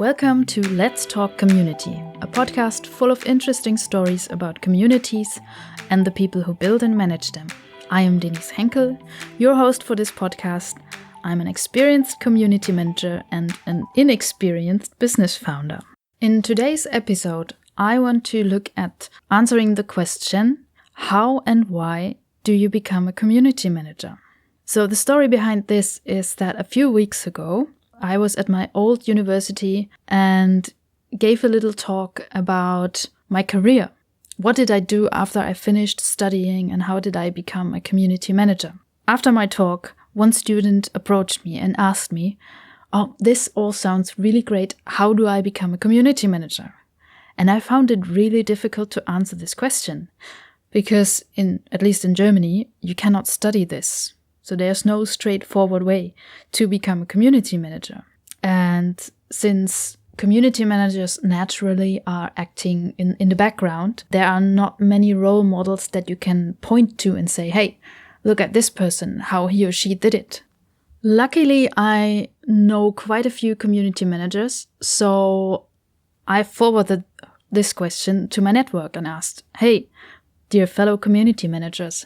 Welcome to Let's Talk Community, a podcast full of interesting stories about communities and the people who build and manage them. I am Denise Henkel, your host for this podcast. I'm an experienced community manager and an inexperienced business founder. In today's episode, I want to look at answering the question, how and why do you become a community manager? So the story behind this is that a few weeks ago, I was at my old university and gave a little talk about my career. What did I do after I finished studying and how did I become a community manager? After my talk, one student approached me and asked me, "Oh, this all sounds really great. How do I become a community manager?" And I found it really difficult to answer this question because at least in Germany, you cannot study this. So there's no straightforward way to become a community manager. And since community managers naturally are acting in the background, there are not many role models that you can point to and say, hey, look at this person, how he or she did it. Luckily, I know quite a few community managers, so I forwarded this question to my network and asked, hey, dear fellow community managers,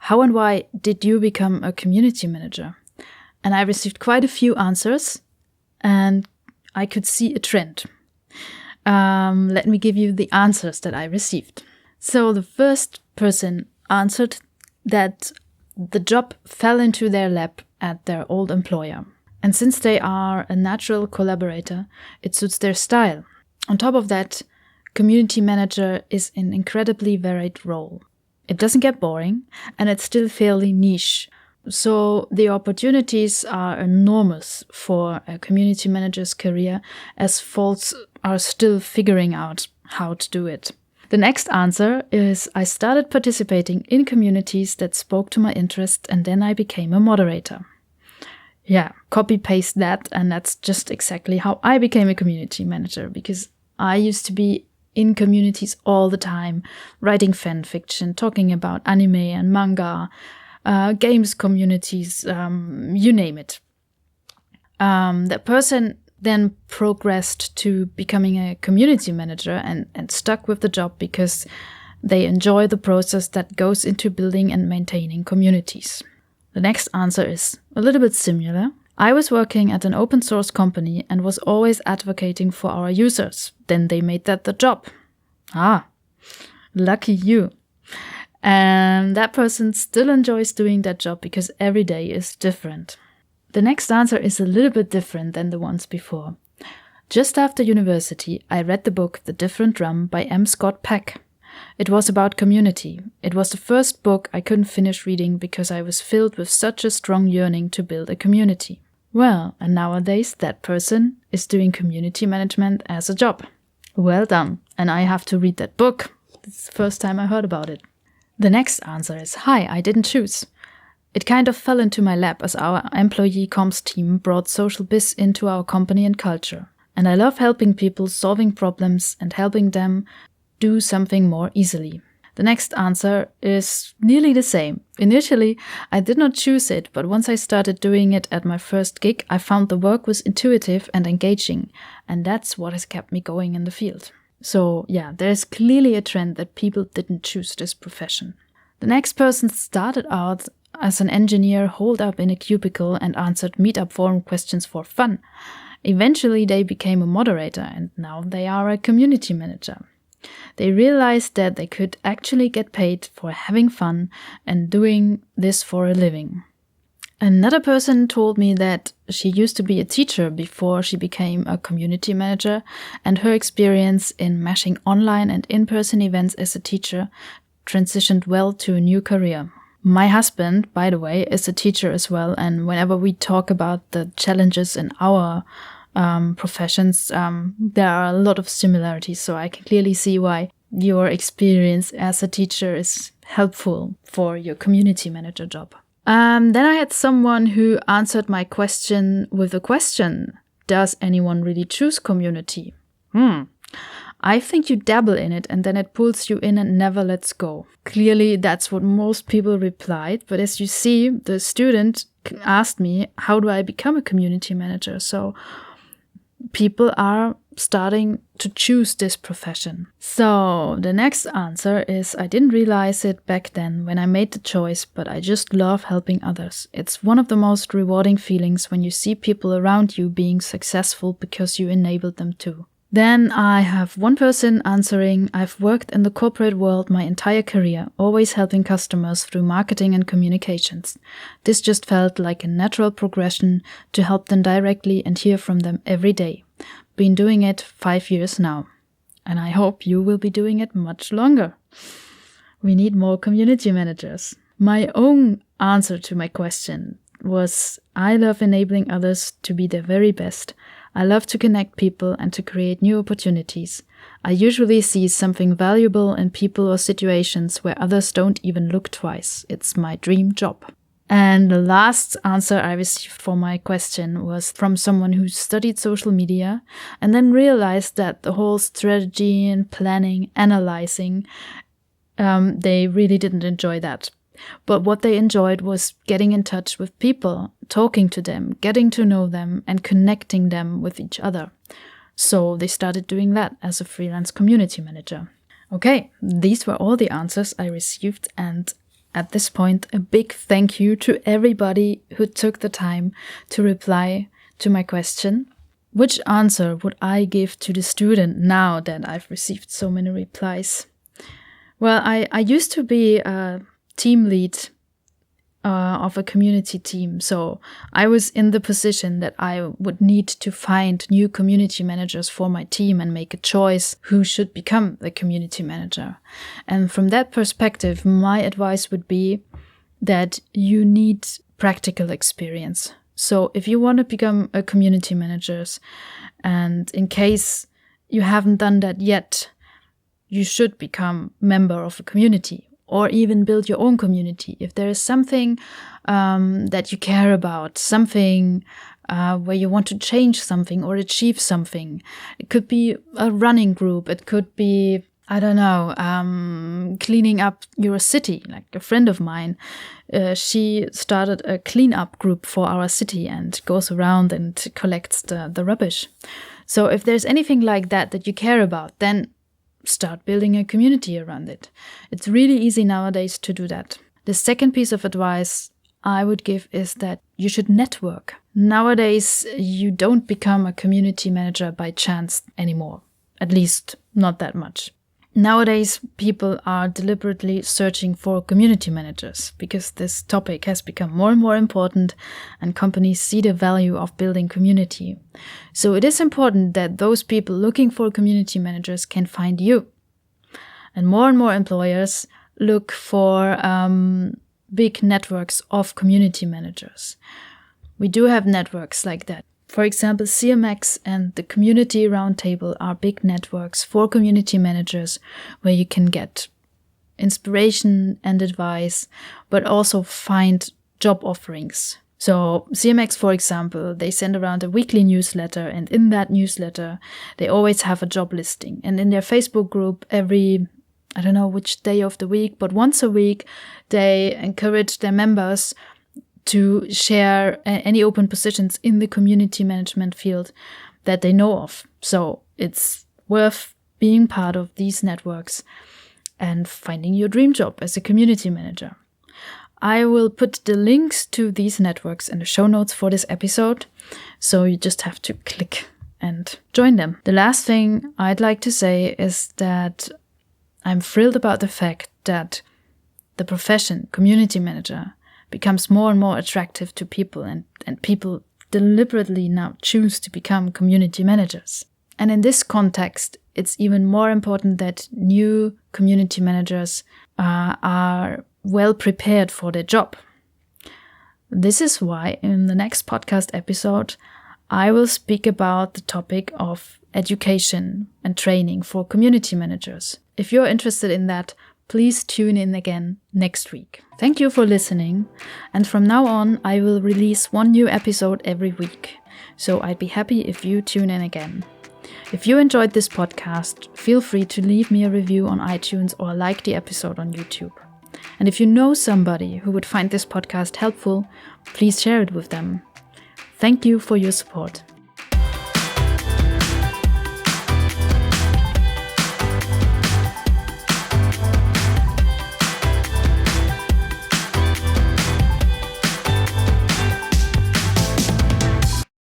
how and why did you become a community manager? And I received quite a few answers and I could see a trend. Let me give you the answers that I received. So the first person answered that the job fell into their lap at their old employer. And since they are a natural collaborator, it suits their style. On top of that, community manager is an incredibly varied role. It doesn't get boring, and it's still fairly niche. So the opportunities are enormous for a community manager's career, as folks are still figuring out how to do it. The next answer is I started participating in communities that spoke to my interest, and then I became a moderator. Yeah, copy-paste that, and that's just exactly how I became a community manager, because I used to be in communities all the time, writing fan fiction, talking about anime and manga, games communities, you name it. That person then progressed to becoming a community manager and stuck with the job because they enjoy the process that goes into building and maintaining communities. The next answer is a little bit similar. I was working at an open source company and was always advocating for our users. Then they made that the job. Lucky you. And that person still enjoys doing that job because every day is different. The next answer is a little bit different than the ones before. Just after university, I read the book The Different Drum by M. Scott Peck. It was about community. It was the first book I couldn't finish reading because I was filled with such a strong yearning to build a community. Well, and nowadays that person is doing community management as a job. Well done. And I have to read that book. It's the first time I heard about it. The next answer is, hi, I didn't choose. It kind of fell into my lap as our employee comms team brought social biz into our company and culture. And I love helping people, solving problems and helping them do something more easily. The next answer is nearly the same. Initially, I did not choose it, but once I started doing it at my first gig, I found the work was intuitive and engaging, and that's what has kept me going in the field. So yeah, there's clearly a trend that people didn't choose this profession. The next person started out as an engineer holed up in a cubicle and answered meetup forum questions for fun. Eventually, they became a moderator, and now they are a community manager. They realized that they could actually get paid for having fun and doing this for a living. Another person told me that she used to be a teacher before she became a community manager, and her experience in mashing online and in-person events as a teacher transitioned well to a new career. My husband, by the way, is a teacher as well, and whenever we talk about the challenges in our professions, there are a lot of similarities, so I can clearly see why your experience as a teacher is helpful for your community manager job. Then I had someone who answered my question with a question. Does anyone really choose community? I think you dabble in it and then it pulls you in and never lets go. Clearly, that's what most people replied, but as you see, the student asked me, how do I become a community manager? So people are starting to choose this profession? So the next answer is I didn't realize it back then when I made the choice, but I just love helping others. It's one of the most rewarding feelings when you see people around you being successful because you enabled them to. Then I have one person answering, I've worked in the corporate world my entire career, always helping customers through marketing and communications. This just felt like a natural progression to help them directly and hear from them every day. Been doing it 5 years now. And I hope you will be doing it much longer. We need more community managers. My own answer to my question was, I love enabling others to be their very best. I love to connect people and to create new opportunities. I usually see something valuable in people or situations where others don't even look twice. It's my dream job. And the last answer I received for my question was from someone who studied social media and then realized that the whole strategy and planning, analyzing, they really didn't enjoy that. But what they enjoyed was getting in touch with people, talking to them, getting to know them, and connecting them with each other. So they started doing that as a freelance community manager. Okay, these were all the answers I received, and at this point, a big thank you to everybody who took the time to reply to my question. Which answer would I give to the student now that I've received so many replies? Well, I used to be a team lead of a community team. So I was in the position that I would need to find new community managers for my team and make a choice who should become the community manager. And from that perspective, my advice would be that you need practical experience. So if you want to become a community manager, and in case you haven't done that yet, you should become a member of a community. Or even build your own community. If there is something that you care about, something where you want to change something or achieve something. It could be a running group. It could be, I don't know, cleaning up your city. Like a friend of mine, she started a cleanup group for our city and goes around and collects the rubbish. So if there's anything like that you care about, then start building a community around it. It's really easy nowadays to do that. The second piece of advice I would give is that you should network. Nowadays, you don't become a community manager by chance anymore. At least not that much. Nowadays, people are deliberately searching for community managers because this topic has become more and more important and companies see the value of building community. So it is important that those people looking for community managers can find you. And more employers look for big networks of community managers. We do have networks like that. For example, CMX and the Community Roundtable are big networks for community managers where you can get inspiration and advice, but also find job offerings. So CMX, for example, they send around a weekly newsletter, and in that newsletter, they always have a job listing. And in their Facebook group, every, I don't know which day of the week, but once a week, they encourage their members to share any open positions in the community management field that they know of. So it's worth being part of these networks and finding your dream job as a community manager. I will put the links to these networks in the show notes for this episode, so you just have to click and join them. The last thing I'd like to say is that I'm thrilled about the fact that the profession, community manager, becomes more and more attractive to people, and people deliberately now choose to become community managers. And in this context, it's even more important that new community managers are well prepared for their job. This is why in the next podcast episode, I will speak about the topic of education and training for community managers. If you're interested in that, please tune in again next week. Thank you for listening, and from now on I will release one new episode every week, so I'd be happy if you tune in again. If you enjoyed this podcast, feel free to leave me a review on iTunes or like the episode on YouTube. And if you know somebody who would find this podcast helpful, please share it with them. Thank you for your support.